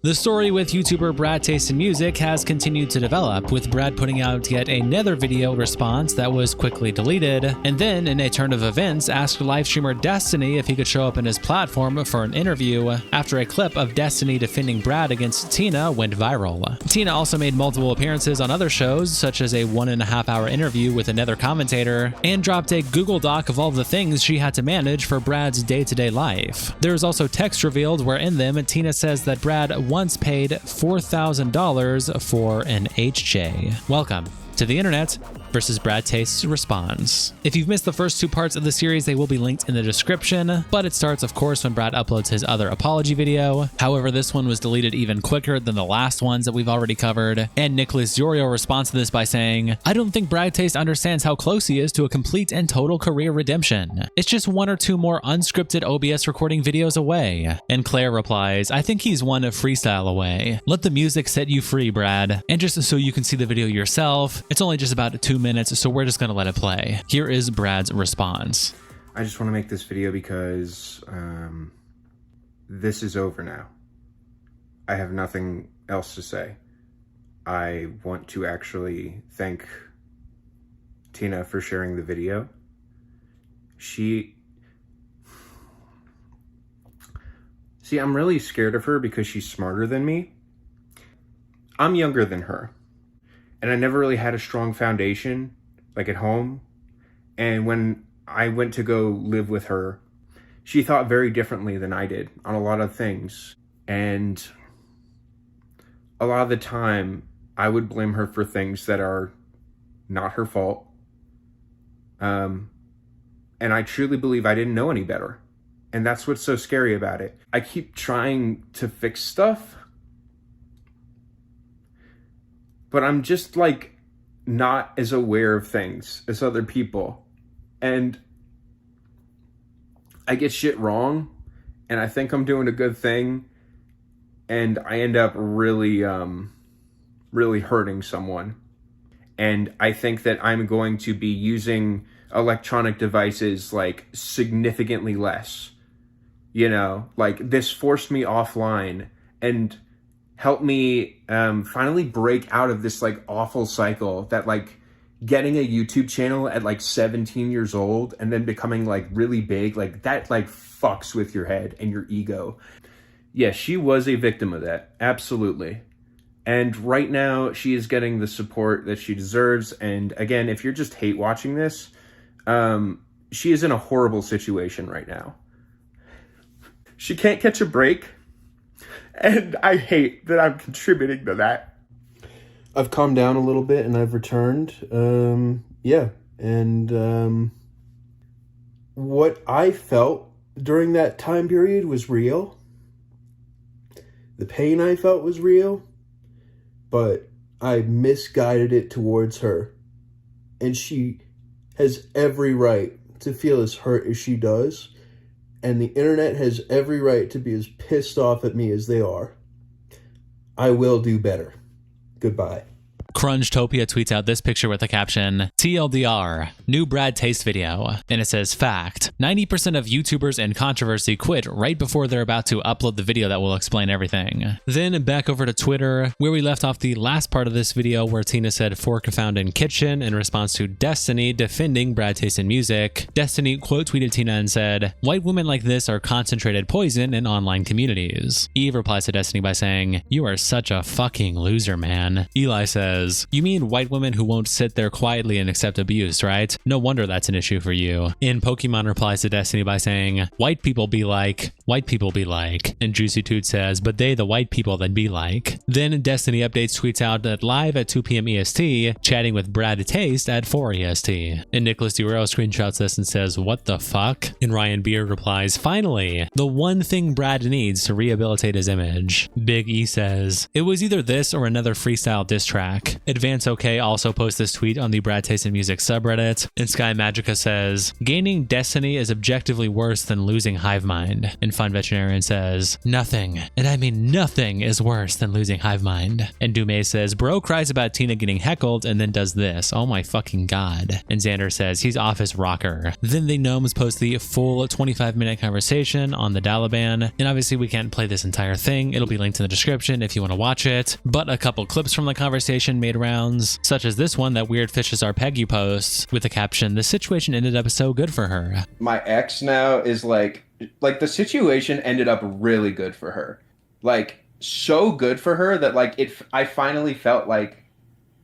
The story with YouTuber BradTaste's Music has continued to develop, with Brad putting out yet another video response that was quickly deleted, and then in a turn of events asked live streamer Destiny if he could show up in his platform for an interview after a clip of Destiny defending Brad against Tina went viral. Tina also made multiple appearances on other shows, such as a 1.5-hour interview with another commentator, and dropped a Google Doc of all the things she had to manage for Brad's day-to-day life. There is also text revealed where in them Tina says that Brad once paid $4,000 for an HJ. Welcome to the internet versus BradTaste's response. If you've missed the first two parts of the series, they will be linked in the description, but it starts, of course, when Brad uploads his other apology video. However, this one was deleted even quicker than the last ones that we've already covered, and Nicholas Zorio responds to this by saying, "I don't think BradTaste understands how close he is to a complete and total career redemption. It's just one or two more unscripted OBS recording videos away." And Claire replies, "I think he's one freestyle away. Let the music set you free, Brad. And just so you can see the video yourself, it's only just about 2 minutes, so we're just gonna let it play." Here is Brad's response. I just want to make this video because this is over now. I have nothing else to say. I want to actually thank Tina for sharing the video. I'm really scared of her because she's smarter than me. I'm younger than her. And I never really had a strong foundation, like at home. And when I went to go live with her, she thought very differently than I did on a lot of things. And a lot of the time, I would blame her for things that are not her fault. And I truly believe I didn't know any better. And that's what's so scary about it. I keep trying to fix stuff, but I'm just like not as aware of things as other people. And I get shit wrong and I think I'm doing a good thing and I end up really hurting someone. And I think that I'm going to be using electronic devices like significantly less. You know, like this forced me offline and help me finally break out of this like awful cycle that like getting a YouTube channel at like 17 years old and then becoming like really big, like that like fucks with your head and your ego. Yeah, she was a victim of that. Absolutely. And right now she is getting the support that she deserves. And again, if you're just hate watching this, she is in a horrible situation right now. She can't catch a break. And I hate that I'm contributing to that. I've calmed down a little bit and I've returned. Yeah. And what I felt during that time period was real. The pain I felt was real. But I misguided it towards her. And she has every right to feel as hurt as she does. And the internet has every right to be as pissed off at me as they are. I will do better. Goodbye. Crunchtopia tweets out this picture with the caption, "TLDR, new BradTaste video." And it says, "Fact, 90% of YouTubers in controversy quit right before they're about to upload the video that will explain everything." Then back over to Twitter, where we left off the last part of this video where Tina said fork found in kitchen in response to Destiny defending BradTaste's Music. Destiny quote tweeted Tina and said, "White women like this are concentrated poison in online communities." Eve replies to Destiny by saying, "You are such a fucking loser, man." Eli says, "You mean white women who won't sit there quietly and accept abuse, right? No wonder that's an issue for you." And Pokemon replies to Destiny by saying, "White people be like, white people be like." And Juicy Toot says, "But they the white people that be like." Then Destiny Updates tweets out that live at 2 p.m. EST, chatting with BradTaste at 4 EST. And Nicholas Duro screenshots this and says, "What the fuck?" And Ryan Beard replies, "Finally, the one thing Brad needs to rehabilitate his image." Big E says, "It was either this or another freestyle diss track. music. Advance OK also posts this tweet on the Brad Taste in Music subreddit, and Sky Magica says, gaining destiny is objectively worse than losing hive mind. And Fun Veterinarian says, nothing, and I mean nothing, is worse than losing hive mind. And Dume says, bro cries about Tina getting heckled and then does this. Oh my fucking god. And Xander says, he's off his rocker. Then the gnomes post the full 25-minute conversation on the Dalaban, and obviously we can't play this entire thing. It'll be linked in the description if you want to watch it, but a couple clips from the conversation made rounds, such as this one that Weird Fishes Are Peggy posts with the caption, the situation ended up so good for her. My ex now is like the situation ended up really good for her. Like, so good for her that like I finally felt like,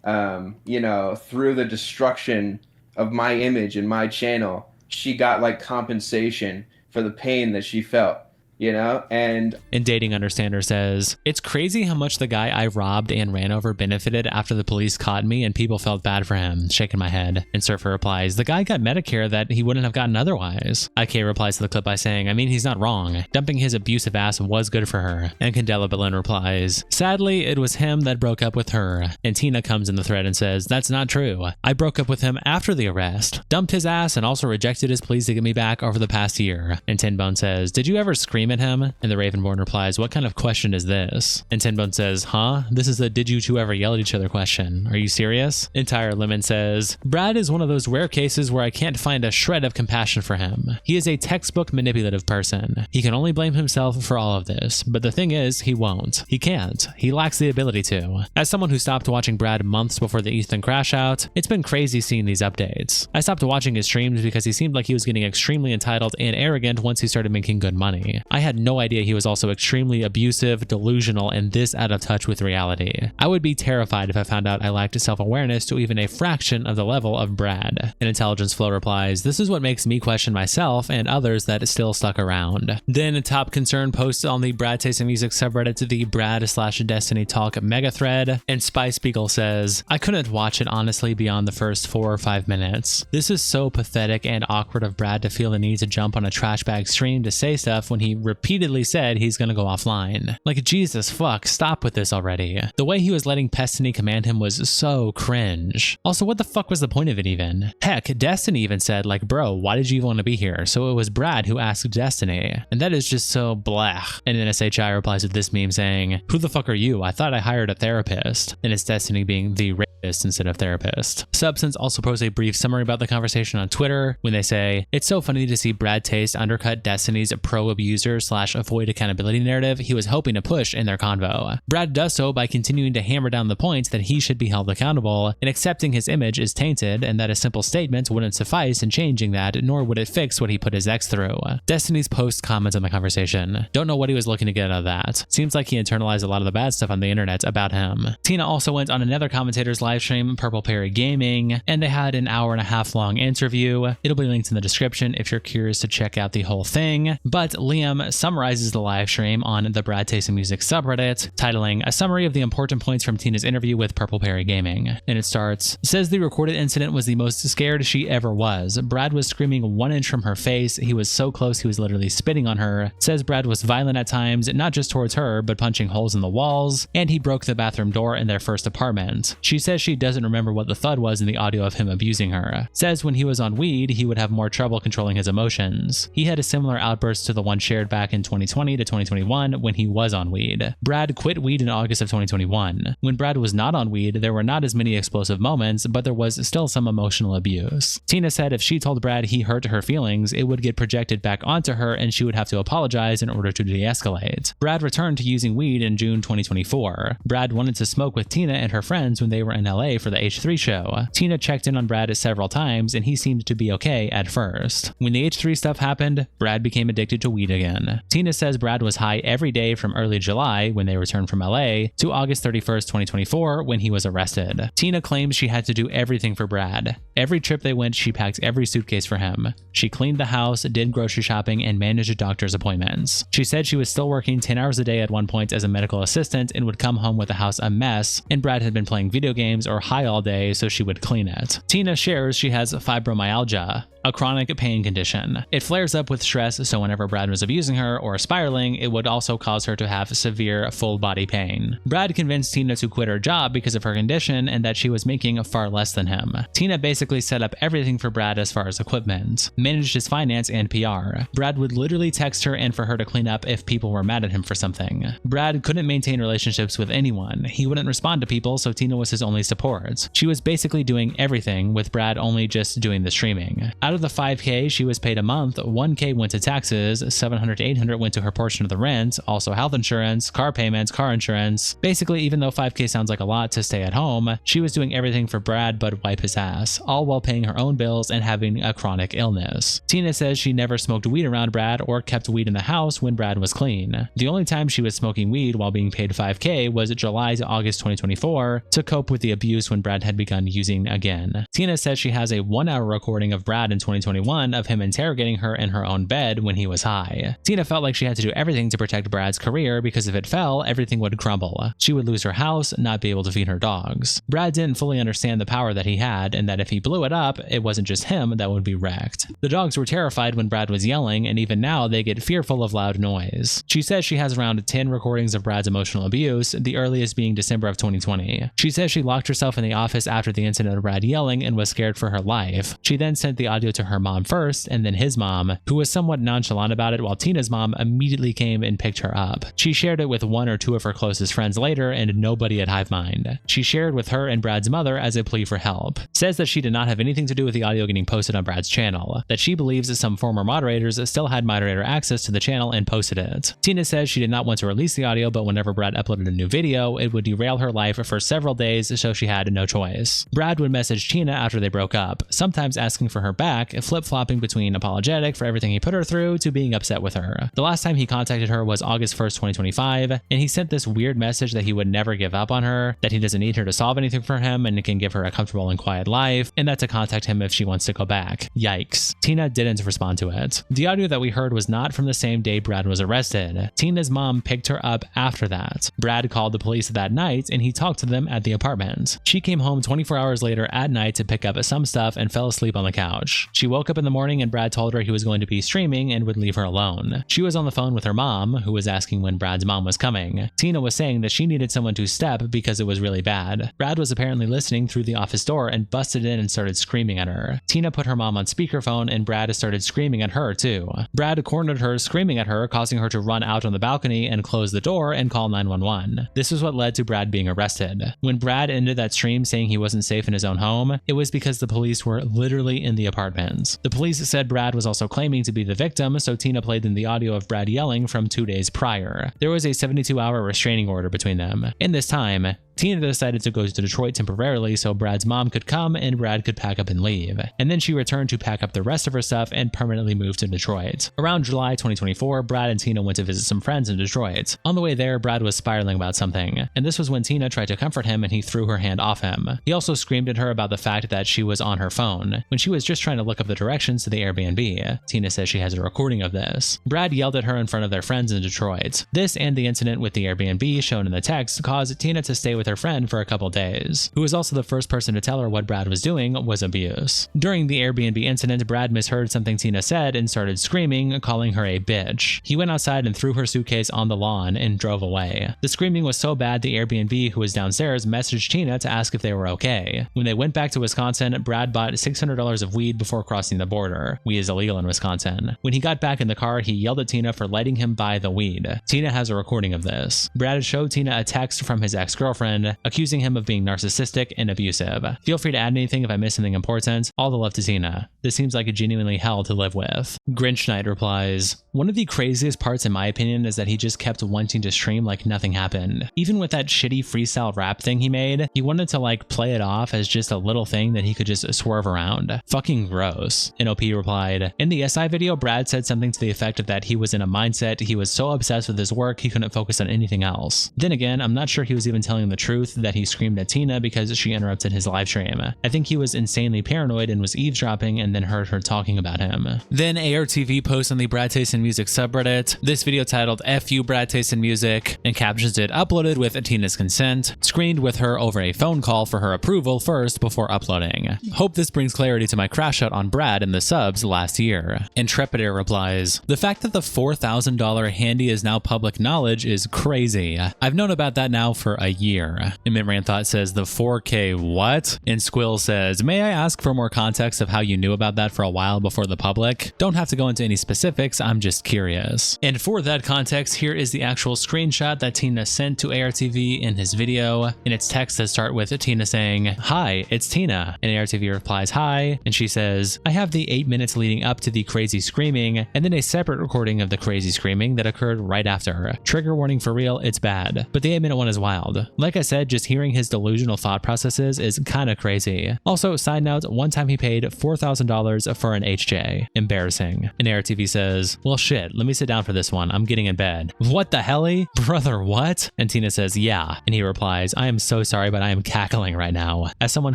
through the destruction of my image and my channel, she got like compensation for the pain that she felt. And Dating Understander says, it's crazy how much the guy I robbed and ran over benefited after the police caught me and people felt bad for him. Shaking my head. And Surfer replies, the guy got Medicare that he wouldn't have gotten otherwise. IK replies to the clip by saying, I mean, he's not wrong. Dumping his abusive ass was good for her. And Candela Belen replies, sadly, it was him that broke up with her. And Tina comes in the thread and says, that's not true. I broke up with him after the arrest, dumped his ass, and also rejected his pleas to get me back over the past year. And Tinbone says, did you ever scream at him? And the Ravenborn replies, what kind of question is this? And Tinbone says, huh? This is a did you two ever yell at each other question. Are you serious? Entire Lemon says, Brad is one of those rare cases where I can't find a shred of compassion for him. He is a textbook manipulative person. He can only blame himself for all of this, but the thing is, he won't. He can't. He lacks the ability to. As someone who stopped watching Brad months before the Ethan crash out, it's been crazy seeing these updates. I stopped watching his streams because he seemed like he was getting extremely entitled and arrogant once he started making good money. I had no idea he was also extremely abusive, delusional, and this out of touch with reality. I would be terrified if I found out I lacked self-awareness to even a fraction of the level of Brad. And Intelligence Flow replies, this is what makes me question myself and others that still stuck around. Then Top Concern posts on the Brad Taste in Music subreddit to the Brad/Destiny Talk mega thread, and Spy Spiegel says, I couldn't watch it honestly beyond the first 4 or 5 minutes. This is so pathetic and awkward of Brad to feel the need to jump on a trash bag stream to say stuff when he repeatedly said he's gonna go offline. Like, Jesus fuck, stop with this already. The way he was letting Destiny command him was so cringe. Also, what the fuck was the point of it even? Heck, Destiny even said, like, bro, why did you even want to be here? So it was Brad who asked Destiny. And that is just so blah. And then SHI replies with this meme saying, who the fuck are you? I thought I hired a therapist. And it's Destiny being the rapist instead of therapist. Substance also posts a brief summary about the conversation on Twitter when they say, it's so funny to see Brad Taste undercut Destiny's pro-abuser/avoid accountability narrative he was hoping to push in their convo. Brad does so by continuing to hammer down the points that he should be held accountable, and accepting his image is tainted, and that a simple statement wouldn't suffice in changing that, nor would it fix what he put his ex through. Destiny's post comments on the conversation. Don't know what he was looking to get out of that. Seems like he internalized a lot of the bad stuff on the internet about him. Tina also went on another commentator's live stream, Purple Perry Gaming, and they had an hour-and-a-half long interview. It'll be linked in the description if you're curious to check out the whole thing. But Liam summarizes the live stream on the Brad Taste in Music subreddit, titling a summary of the important points from Tina's interview with Purple Perry Gaming. And it starts, says the recorded incident was the most scared she ever was. Brad was screaming 1 inch from her face. He was so close he was literally spitting on her. Says Brad was violent at times, not just towards her, but punching holes in the walls, and he broke the bathroom door in their first apartment. She says she doesn't remember what the thud was in the audio of him abusing her. Says when he was on weed, he would have more trouble controlling his emotions. He had a similar outburst to the one shared back in 2020 to 2021 when he was on weed. Brad quit weed in August of 2021. When Brad was not on weed, there were not as many explosive moments, but there was still some emotional abuse. Tina said if she told Brad he hurt her feelings, it would get projected back onto her and she would have to apologize in order to de-escalate. Brad returned to using weed in June 2024. Brad wanted to smoke with Tina and her friends when they were in LA for the H3 show. Tina checked in on Brad several times and he seemed to be okay at first. When the H3 stuff happened, Brad became addicted to weed again. Tina says Brad was high every day from early July when they returned from LA to August 31st, 2024 when he was arrested. Tina claims she had to do everything for Brad. Every trip they went, she packed every suitcase for him. She cleaned the house, did grocery shopping, and managed doctor's appointments. She said she was still working 10 hours a day at one point as a medical assistant and would come home with the house a mess, and Brad had been playing video games or high all day, so she would clean it. Tina shares she has fibromyalgia, a chronic pain condition. It flares up with stress, so whenever Brad was abusing her or spiraling, it would also cause her to have severe full body pain. Brad convinced Tina to quit her job because of her condition and that she was making far less than him. Tina basically set up everything for Brad as far as equipment, managed his finance and PR. Brad would literally text her and for her to clean up if people were mad at him for something. Brad couldn't maintain relationships with anyone. He wouldn't respond to people, so Tina was his only support. She was basically doing everything, with Brad only just doing the streaming. Out of the $5K she was paid a month, $1K went to taxes, $700 to $800 went to her portion of the rent, also health insurance, car payments, car insurance. Basically, even though $5K sounds like a lot to stay at home, she was doing everything for Brad but wipe his ass, all while paying her own bills and having a chronic illness. Tina says she never smoked weed around Brad or kept weed in the house when Brad was clean. The only time she was smoking weed while being paid $5K was July to August 2024 to cope with the abuse when Brad had begun using again. Tina says she has a 1-hour recording of Brad in 2021 of him interrogating her in her own bed when he was high. Tina felt like she had to do everything to protect Brad's career because if it fell, everything would crumble. She would lose her house, not be able to feed her dogs. Brad didn't fully understand the power that he had and that if he blew it up, it wasn't just him that would be wrecked. The dogs were terrified when Brad was yelling, and even now they get fearful of loud noise. She says she has around 10 recordings of Brad's emotional abuse, the earliest being December of 2020. She says she locked herself in the office after the incident of Brad yelling and was scared for her life. She then sent the audio to her mom first and then his mom, who was somewhat nonchalant about it, while Tina's mom immediately came and picked her up. She shared it with 1 or 2 of her closest friends later and nobody at Hivemind. She shared with her and Brad's mother as a plea for help. Says that she did not have anything to do with the audio getting posted on Brad's channel, that she believes that some former moderators still had moderator access to the channel and posted it. Tina says she did not want to release the audio, but whenever Brad uploaded a new video, it would derail her life for several days, so she had no choice. Brad would message Tina after they broke up, sometimes asking for her back, flip-flopping between apologetic for everything he put her through to being upset with her. The last time he contacted her was August 1st, 2025, and he sent this weird message that he would never give up on her, that he doesn't need her to solve anything for him and can give her a comfortable and quiet life, and that to contact him if she wants to go back. Yikes. Tina didn't respond to it. The audio that we heard was not from the same day Brad was arrested. Tina's mom picked her up after that. Brad called the police that night and he talked to them at the apartment. She came home 24 hours later at night to pick up some stuff and fell asleep on the couch. She woke up in the morning and Brad told her he was going to be streaming and would leave her alone. She was on the phone with her mom, who was asking when Brad's mom was coming. Tina was saying that she needed someone to step because it was really bad. Brad was apparently listening through the office door and busted in and started screaming at her. Tina put her mom on speakerphone and Brad started screaming at her too. Brad cornered her, screaming at her, causing her to run out on the balcony and close the door and call 911. This is what led to Brad being arrested. When Brad ended that stream saying he wasn't safe in his own home, it was because the police were literally in the apartment. The police said Brad was also claiming to be the victim, so Tina played them the audio of Brad yelling from 2 days prior. There was a 72-hour restraining order between them. In this time, Tina decided to go to Detroit temporarily so Brad's mom could come and Brad could pack up and leave. And then she returned to pack up the rest of her stuff and permanently moved to Detroit. Around July 2024, Brad and Tina went to visit some friends in Detroit. On the way there, Brad was spiraling about something, and this was when Tina tried to comfort him and he threw her hand off him. He also screamed at her about the fact that she was on her phone, when she was just trying to look up the directions to the Airbnb. Tina says she has a recording of this. Brad yelled at her in front of their friends in Detroit. This and the incident with the Airbnb shown in the text caused Tina to stay with her friend for a couple days, who was also the first person to tell her what Brad was doing was abuse. During the Airbnb incident, Brad misheard something Tina said and started screaming, calling her a bitch. He went outside and threw her suitcase on the lawn and drove away. The screaming was so bad the Airbnb, who was downstairs, messaged Tina to ask if they were okay. When they went back to Wisconsin, Brad bought $600 of weed before crossing the border. Weed is illegal in Wisconsin. When he got back in the car, he yelled at Tina for letting him buy the weed. Tina has a recording of this. Brad showed Tina a text from his ex-girlfriend, accusing him of being narcissistic and abusive. Feel free to add anything if I miss something important. All the love to Tina. This seems like a genuinely hell to live with. Grinch Knight replies, one of the craziest parts in my opinion is that he just kept wanting to stream like nothing happened. Even with that shitty freestyle rap thing he made, he wanted to like play it off as just a little thing that he could just swerve around. Fucking gross. NOP replied, in the SI video, Brad said something to the effect of that he was in a mindset he was so obsessed with his work he couldn't focus on anything else. Then again, I'm not sure he was even telling the truth truth that he screamed at Tina because she interrupted his live stream. I think he was insanely paranoid and was eavesdropping and then heard her talking about him. Then ARTV posts on the Brad Taste in Music subreddit this video titled "F you Brad Taste in Music" and captions it "uploaded with Tina's consent, screened with her over a phone call for her approval first before uploading. Hope this brings clarity to my crash out on Brad and the subs last year." Intrepidator replies, "The fact that the $4,000 handy is now public knowledge is crazy. I've known about that now for a year." Immigrant Thought says, "The 4K what?" And Squill says, "May I ask for more context of how you knew about that for a while before the public? Don't have to go into any specifics, I'm just curious." And for that context, here is the actual screenshot that Tina sent to ARTV in his video. And its text that start with Tina saying, "Hi, it's Tina." And ARTV replies, "Hi." And she says, "I have the 8 minutes leading up to the crazy screaming and then a separate recording of the crazy screaming that occurred right after. Trigger warning for real, it's bad. But the 8-minute one is wild. Like I said, just hearing his delusional thought processes is kinda crazy. Also, side note, one time he paid $4,000 for an HJ. Embarrassing." And ARTV says, "Well shit, let me sit down for this one. I'm getting in bed." "What the helly? Brother, what?" And Tina says, "Yeah." And he replies, "I am so sorry, but I am cackling right now, as someone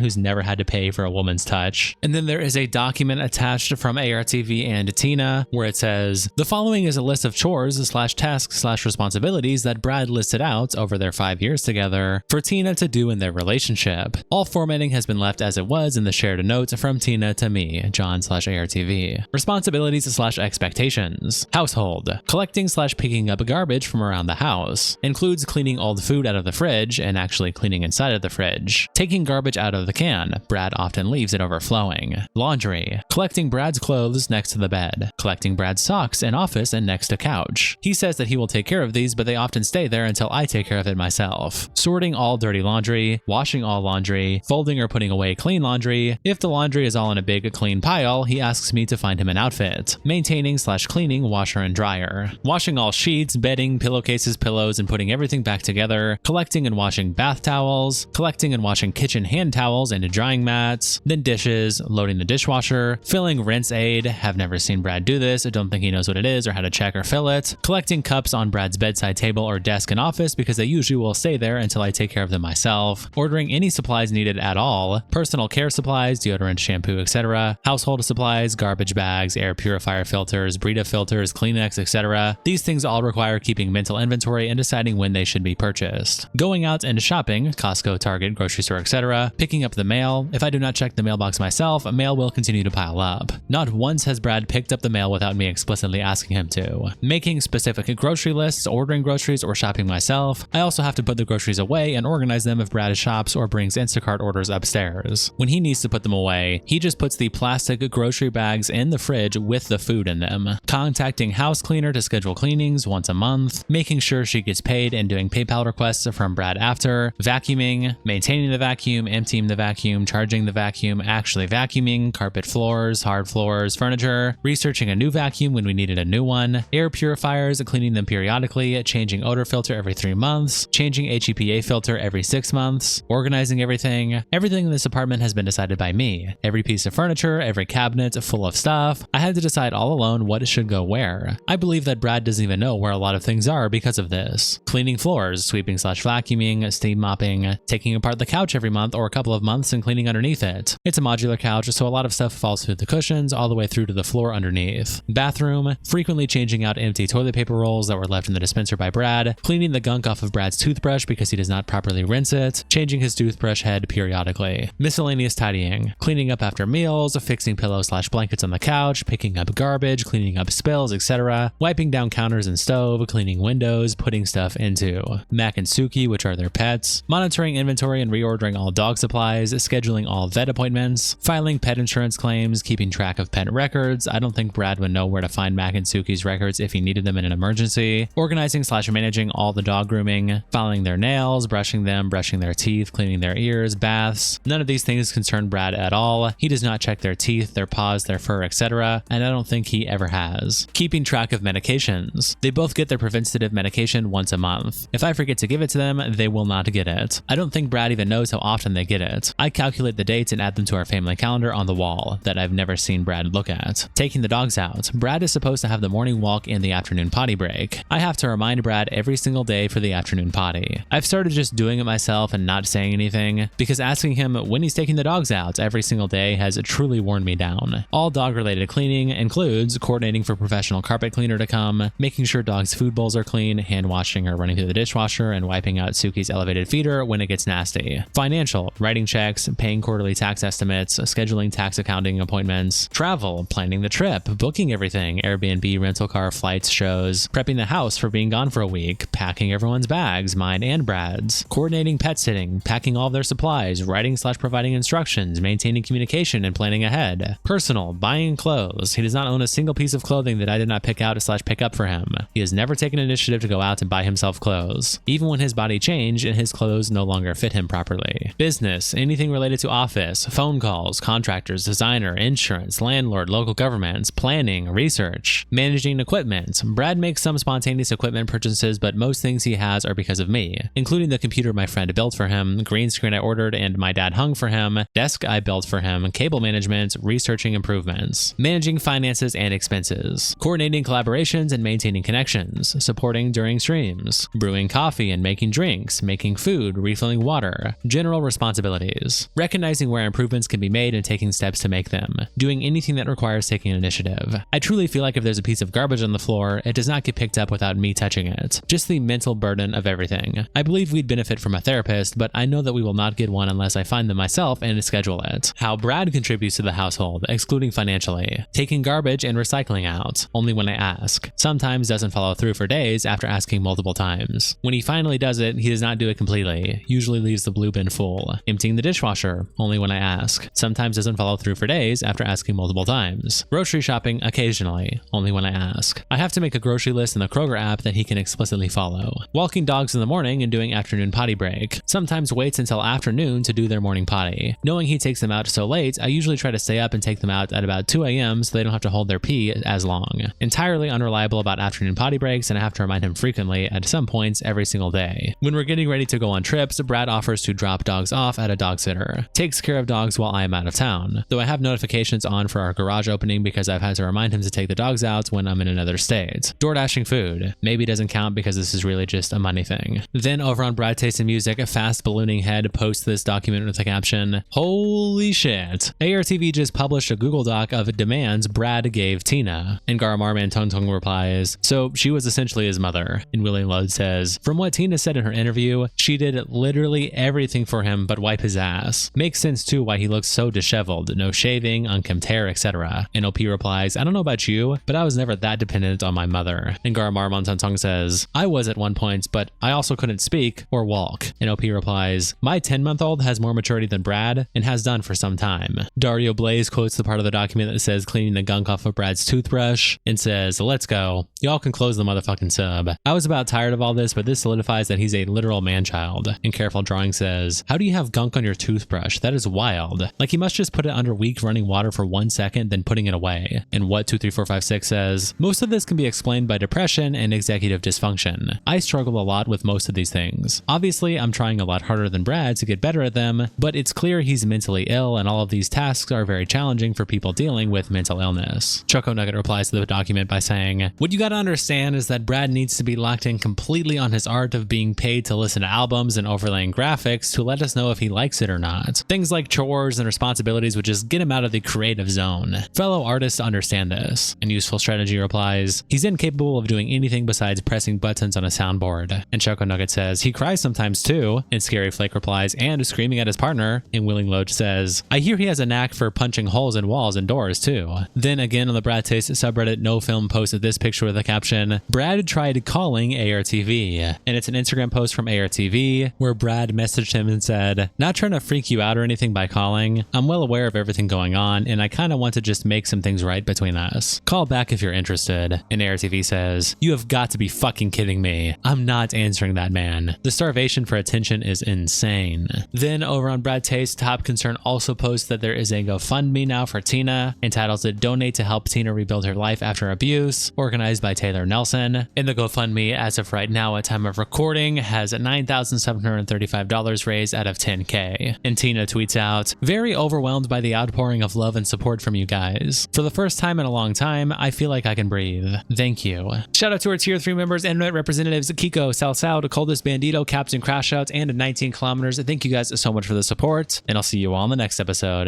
who's never had to pay for a woman's touch." And then there is a document attached from ARTV and Tina where it says, "The following is a list of chores / tasks / responsibilities that Brad listed out over their 5 years together for Tina to do in their relationship. All formatting has been left as it was in the shared notes from Tina to me, John /ARTV. Responsibilities / expectations. Household. Collecting / picking up garbage from around the house. Includes cleaning old food out of the fridge and actually cleaning inside of the fridge. Taking garbage out of the can. Brad often leaves it overflowing. Laundry. Collecting Brad's clothes next to the bed. Collecting Brad's socks in office and next to couch. He says that he will take care of these, but they often stay there until I take care of it myself. Sorting all dirty laundry. Washing all laundry. Folding or putting away clean laundry. If the laundry is all in a big clean pile, he asks me to find him an outfit. Maintaining / cleaning washer and dryer. Washing all sheets, bedding, pillowcases, pillows, and putting everything back together. Collecting and washing bath towels. Collecting and washing kitchen hand towels and drying mats. Then dishes. Loading the dishwasher. Filling rinse aid. Have never seen Brad do this. I don't think he knows what it is or how to check or fill it. Collecting cups on Brad's bedside table or desk in office because they usually will stay there until I take care of them myself. Ordering any supplies needed at all. Personal care supplies, deodorant, shampoo, etc. Household supplies, garbage bags, air purifier filters, Brita filters, Kleenex, etc. These things all require keeping mental inventory and deciding when they should be purchased. Going out and shopping, Costco, Target, grocery store, etc. Picking up the mail. If I do not check the mailbox myself, mail will continue to pile up. Not once has Brad picked up the mail without me explicitly asking him to. Making specific grocery lists, ordering groceries, or shopping myself. I also have to put the groceries away and organize them if Brad shops or brings Instacart orders upstairs. When he needs to put them away, he just puts the plastic grocery bags in the fridge with the food in them. Contacting house cleaner to schedule cleanings once a month. Making sure she gets paid and doing PayPal requests from Brad after. Vacuuming. Maintaining the vacuum, emptying the vacuum, charging the vacuum, actually vacuuming, carpet floors, hard floors, furniture. Researching a new vacuum when we needed a new one. Air purifiers, cleaning them periodically, changing odor filter every 3 months. Changing HEPA filter every 6 months. Organizing everything. Everything in this apartment has been decided by me. Every piece of furniture, every cabinet full of stuff. I had to decide all alone what should go where. I believe that Brad doesn't even know where a lot of things are because of this. Cleaning floors, sweeping / vacuuming, steam mopping, taking apart the couch every month or a couple of months and cleaning underneath it. It's a modular couch, so a lot of stuff falls through the cushions all the way through to the floor underneath. Bathroom, frequently changing out empty toilet paper rolls that were left in the dispenser by Brad, cleaning the gunk off of Brad's toothbrush because he does not properly rinse it, changing his toothbrush head periodically. Miscellaneous tidying, cleaning up after meals, fixing pillows / blankets on the couch, picking up garbage, cleaning up spills, etc., wiping down counters and stove, cleaning windows, putting stuff into Mac and Suki, which are their pets, monitoring inventory and reordering all dog supplies, scheduling all vet appointments, filing pet insurance claims, keeping track of pet records. I don't think Brad would know where to find Mac and Suki's records if he needed them in an emergency, organizing / managing all the dog grooming, filing their nails, brushing them, brushing their teeth, cleaning their ears, baths. None of these things concern Brad at all. He does not check their teeth, their paws, their fur, etc., and I don't think he ever has. Keeping track of medications. They both get their preventative medication once a month. If I forget to give it to them, they will not get it. I don't think Brad even knows how often they get it. I calculate the dates and add them to our family calendar on the wall that I've never seen Brad look at. Taking the dogs out. Brad is supposed to have the morning walk and the afternoon potty break. I have to remind Brad every single day for the afternoon potty. I've started just doing it myself and not saying anything, because asking him when he's taking the dogs out every single day has truly worn me down. All dog-related cleaning includes coordinating for professional carpet cleaner to come, making sure dogs' food bowls are clean, hand washing or running through the dishwasher, and wiping out Suki's elevated feeder when it gets nasty. Financial, writing checks, paying quarterly tax estimates, scheduling tax accounting appointments, travel, planning the trip, booking everything, Airbnb, rental car, flights, shows, prepping the house for being gone for a week, packing everyone's bags, mine and Brad's, coordinating pet sitting, packing all of their supplies, writing/providing instructions, maintaining communication and planning ahead. Personal, buying clothes. He does not own a single piece of clothing that I did not pick out/pick up for him. He has never taken initiative to go out and buy himself clothes, even when his body changed and his clothes no longer fit him properly. Business, anything related to office, phone calls, contractors, designer, insurance, landlord, local governments, planning, research, managing equipment. Brad makes some spontaneous equipment purchases, but most things he has are because of me, including the computer my friend built for him, green screen I ordered and my dad hung for him, desk I built for him, cable management, researching improvements, managing finances and expenses, coordinating collaborations and maintaining connections, supporting during streams, brewing coffee and making drinks, making food, refilling water, general responsibilities, recognizing where improvements can be made and taking steps to make them, doing anything that requires taking initiative. I truly feel like if there's a piece of garbage on the floor, it does not get picked up without me touching it. Just the mental burden of everything. I believe we'd benefit from a therapist, but I know that we will not get one unless I find them myself and schedule it. How Brad contributes to the household, excluding financially. Taking garbage and recycling out, only when I ask. Sometimes doesn't follow through for days after asking multiple times. When he finally does it, he does not do it completely, usually leaves the blue bin full. Emptying the dishwasher, only when I ask. Sometimes doesn't follow through for days after asking multiple times. Grocery shopping occasionally, only when I ask. I have to make a grocery list in the Kroger app that he can explicitly follow. Walking dogs in the morning and doing afternoon potty break. Sometimes waits until afternoon to do their morning potty. Knowing he takes them out so late, I usually try to stay up and take them out at about 2 a.m. so they don't have to hold their pee as long. Entirely unreliable about afternoon potty breaks, and I have to remind him frequently at some points every single day. When we're getting ready to go on trips, Brad offers to drop dogs off at a dog sitter. Takes care of dogs while I am out of town, though I have notifications on for our garage opening because I've had to remind him to take the dogs out when I'm in another state. Door dashing food. Maybe doesn't count because this is really just a money thing. Then over on BradTaste's Music, a fast ballooning head posts this document with the caption, "Holy shit. ARTV just published a Google Doc of demands Brad gave Tina." And Garamarman Tontong replies, "So she was essentially his mother." And Willie Load says, "From what Tina said in her interview, she did literally everything for him but wipe his ass. Makes sense too why he looks so disheveled, no shaving, unkempt hair, etc." And OP replies, "I don't know about you, but I was never that dependent on my mother." And Garamarman Tontong says, "I was at one point, but I also couldn't speak or walk." And OP replies, "My 10-month-old has more maturity than Brad and has done for some time." Dario Blaze quotes the part of the document that says cleaning the gunk off of Brad's toothbrush and says, "Let's go. Y'all can close the motherfucking sub." I was about tired of all this, but this solidifies that he's a literal man-child. And Careful Drawing says, "How do you have gunk on your toothbrush? That is wild. Like he must just put it under weak running water for 1 second, then putting it away." And What 23456 says, "Most of this can be explained by depression and executive dysfunction. I struggle a lot with most of these things. Obviously, I'm trying a lot harder than Brad to get better at them, but it's clear he's mentally ill and all of these tasks are very challenging for people dealing with mental illness." Choco Nugget replies to the document by saying, "What you gotta understand is that Brad needs to be locked in completely on his art of being paid to listen to albums and overlaying graphics to let us know if he likes it or not. Things like chores and responsibilities would just get him out of the creative zone. Fellow artists understand this." And Useful Strategy replies, "He's incapable of doing anything besides pressing buttons on a soundboard." And Choco Nugget says, "He cries sometimes too." And Scary Flake replies, "And screaming at his partner." And Willing Loach says, "I hear he has a knack for punching holes in walls and doors too." Then again on the Brad Taste subreddit, No Film posted this picture with a caption, "Brad tried calling ARTV." And it's an Instagram post from ARTV where Brad messaged him and said, "Not trying to freak you out or anything by calling. I'm well aware of everything going on and I kind of want to just make some things right between us. Call back if you're interested." And ARTV says, "You have got to be fucking kidding me. I'm not answering that man. The starvation for attention is insane." Then over on Brad Taste, Top Concern also posts that there is a GoFundMe now for Tina, entitled to "Donate to help Tina rebuild her life after abuse," organized by Taylor Nelson. And the GoFundMe, as of right now at time of recording, has $9,735 raised out of 10K. And Tina tweets out, "Very overwhelmed by the outpouring of love and support from you guys. For the first time in a long time, I feel like I can breathe. Thank you." Shout out to our tier 3 members, Internet representatives Kiko, Salsao, Coldest Bandito, Captain Crash Outs, and 19 kilometers. Thank you guys so much for the support, and I'll see you all on the next episode.